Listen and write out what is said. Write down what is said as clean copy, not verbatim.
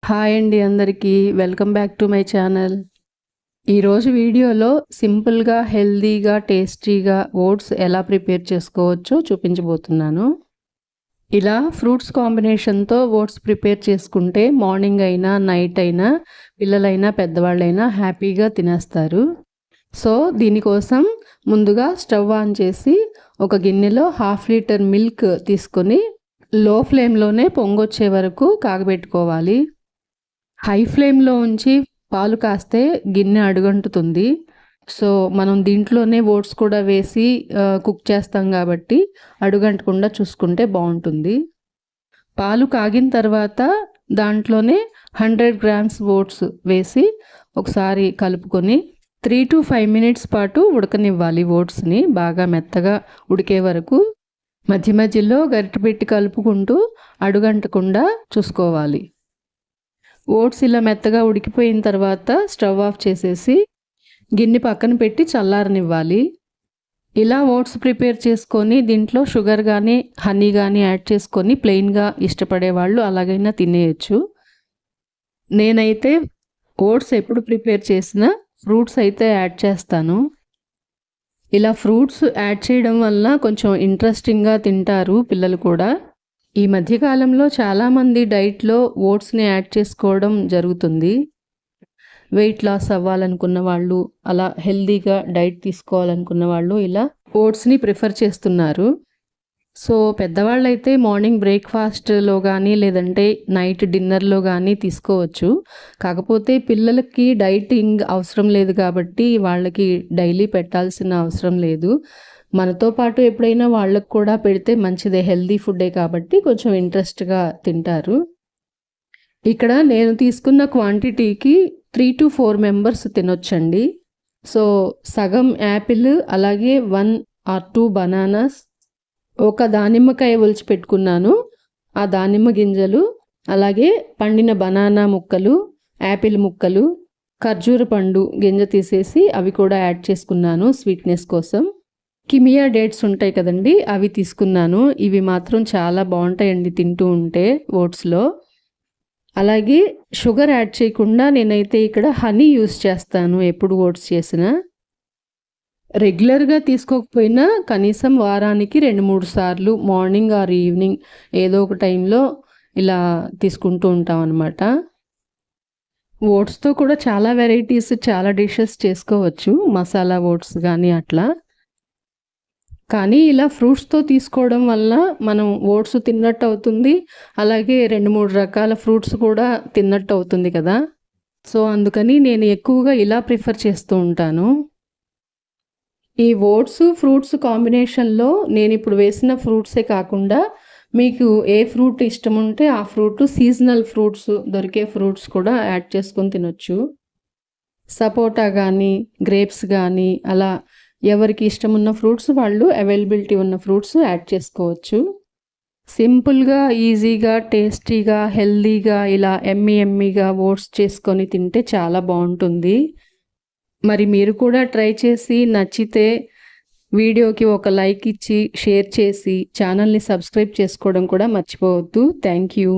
Hi అండి అందరికీ welcome back to my channel. ఈరోజు వీడియోలో సింపుల్గా హెల్దీగా టేస్టీగా ఓట్స్ ఎలా ప్రిపేర్ చేసుకోవచ్చో చూపించబోతున్నాను. ఇలా ఫ్రూట్స్ కాంబినేషన్తో ఓట్స్ ప్రిపేర్ చేసుకుంటే మార్నింగ్ అయినా నైట్ అయినా పిల్లలైనా పెద్దవాళ్ళైనా హ్యాపీగా తినేస్తారు. సో దీనికోసం ముందుగా స్టవ్ ఆన్ చేసి ఒక గిన్నెలో 1/2 లీటర్ మిల్క్ తీసుకొని లో ఫ్లేమ్లోనే పొంగొచ్చే వరకు కాగబెట్టుకోవాలి. హై ఫ్లేమ్లో ఉంచి పాలు కాస్తే గిన్నె అడుగంటుతుంది. సో మనం దీంట్లోనే ఓట్స్ కూడా వేసి కుక్ చేస్తాం కాబట్టి అడుగంటకుండా చూసుకుంటే బాగుంటుంది. పాలు కాగిన తర్వాత దాంట్లోనే 100 గ్రామ్స్ ఓట్స్ వేసి ఒకసారి కలుపుకొని 3 to 5 మినిట్స్ పాటు ఉడకనివ్వాలి. ఓట్స్ని బాగా మెత్తగా ఉడికే వరకు మధ్య మధ్యలో గరిటె పెట్టి కలుపుకుంటూ అడుగంటకుండా చూసుకోవాలి. ఓట్స్ ఇలా మెత్తగా ఉడికిపోయిన తర్వాత స్టవ్ ఆఫ్ చేసేసి గిన్నె పక్కన పెట్టి చల్లారనివ్వాలి. ఇలా ఓట్స్ ప్రిపేర్ చేసుకొని దీంట్లో షుగర్ కానీ హనీ కానీ యాడ్ చేసుకొని ప్లెయిన్గా ఇష్టపడే వాళ్ళు అలాగైనా తినేయచ్చు. నేనైతే ఓట్స్ ఎప్పుడు ప్రిపేర్ చేసినా ఫ్రూట్స్ అయితే యాడ్ చేస్తాను. ఇలా ఫ్రూట్స్ యాడ్ చేయడం వల్ల కొంచెం ఇంట్రెస్టింగ్గా తింటారు పిల్లలు కూడా. ఈ మధ్యకాలంలో చాలామంది డైట్లో ఓట్స్ని యాడ్ చేసుకోవడం జరుగుతుంది. వెయిట్ లాస్ అవ్వాలనుకున్న వాళ్ళు, అలా హెల్దీగా డైట్ తీసుకోవాలనుకున్న వాళ్ళు ఇలా ఓట్స్ని ప్రిఫర్ చేస్తున్నారు. సో పెద్దవాళ్ళైతే మార్నింగ్ బ్రేక్ఫాస్ట్లో కానీ లేదంటే నైట్ డిన్నర్లో కానీ తీసుకోవచ్చు. కాకపోతే పిల్లలకి డైటింగ్ అవసరం లేదు కాబట్టి వాళ్ళకి డైలీ పెట్టాల్సిన అవసరం లేదు. మనతో పాటు ఎప్పుడైనా వాళ్ళకు కూడా పెడితే మంచిదే, హెల్దీ ఫుడ్డే కాబట్టి కొంచెం ఇంట్రెస్ట్గా తింటారు. ఇక్కడ నేను తీసుకున్న క్వాంటిటీకి 3 to 4 మెంబర్స్ తినొచ్చండి. సో సగం యాపిల్, అలాగే 1 or 2 బనానాస్, ఒక దానిమ్మకాయ ఒలిచి పెట్టుకున్నాను, ఆ దానిమ్మ గింజలు, అలాగే పండిన బనానా ముక్కలు, యాపిల్ ముక్కలు, ఖర్జూర పండు గింజ తీసేసి అవి కూడా యాడ్ చేసుకున్నాను స్వీట్నెస్ కోసం. కిమియా డేట్స్ ఉంటాయి కదండి, అవి తీసుకున్నాను. ఇవి మాత్రం చాలా బాగుంటాయండి తింటూ ఉంటే ఓట్స్లో. అలాగే షుగర్ యాడ్ చేయకుండా నేనైతే ఇక్కడ హనీ యూస్ చేస్తాను ఎప్పుడు ఓట్స్ చేసినా. రెగ్యులర్గా తీసుకోకపోయినా కనీసం వారానికి 2-3 సార్లు మార్నింగ్ ఆర్ ఈవినింగ్ ఏదో ఒక టైంలో ఇలా తీసుకుంటూ ఉంటాం అన్నమాట. ఓట్స్తో కూడా చాలా వెరైటీస్, చాలా డిషెస్ చేసుకోవచ్చు, మసాలా ఓట్స్ కానీ అట్లా. కానీ ఇలా ఫ్రూట్స్తో తీసుకోవడం వల్ల మనం ఓట్స్ తిన్నట్టు అవుతుంది, అలాగే 2-3 రకాల ఫ్రూట్స్ కూడా తిన్నట్టు అవుతుంది కదా. సో అందుకని నేను ఎక్కువగా ఇలా ప్రిఫర్ చేస్తూ ఉంటాను. ఈ ఓట్స్ ఫ్రూట్స్ కాంబినేషన్లో నేను ఇప్పుడు వేసిన ఫ్రూట్సే కాకుండా మీకు ఏ ఫ్రూట్ ఇష్టం ఉంటే ఆ ఫ్రూట్, సీజనల్ ఫ్రూట్స్ దొరికే ఫ్రూట్స్ కూడా యాడ్ చేసుకొని తినొచ్చు. సపోటా కానీ గ్రేప్స్ కానీ అలా ఎవరికి ఇష్టం ఉన్న ఫ్రూట్స్ వాళ్ళు అవైలబిలిటీ ఉన్న ఫ్రూట్స్ యాడ్ చేసుకోవచ్చు. సింపుల్గా, ఈజీగా, టేస్టీగా, హెల్దీగా ఇలా ఎమ్మీగా ఓట్స్ చేసుకొని తింటే చాలా బాగుంటుంది. మరి మీరు కూడా ట్రై చేసి నచ్చితే వీడియోకి ఒక లైక్ ఇచ్చి షేర్ చేసి ఛానల్ని సబ్స్క్రైబ్ చేసుకోవడం కూడా మర్చిపోవద్దు. Thank you.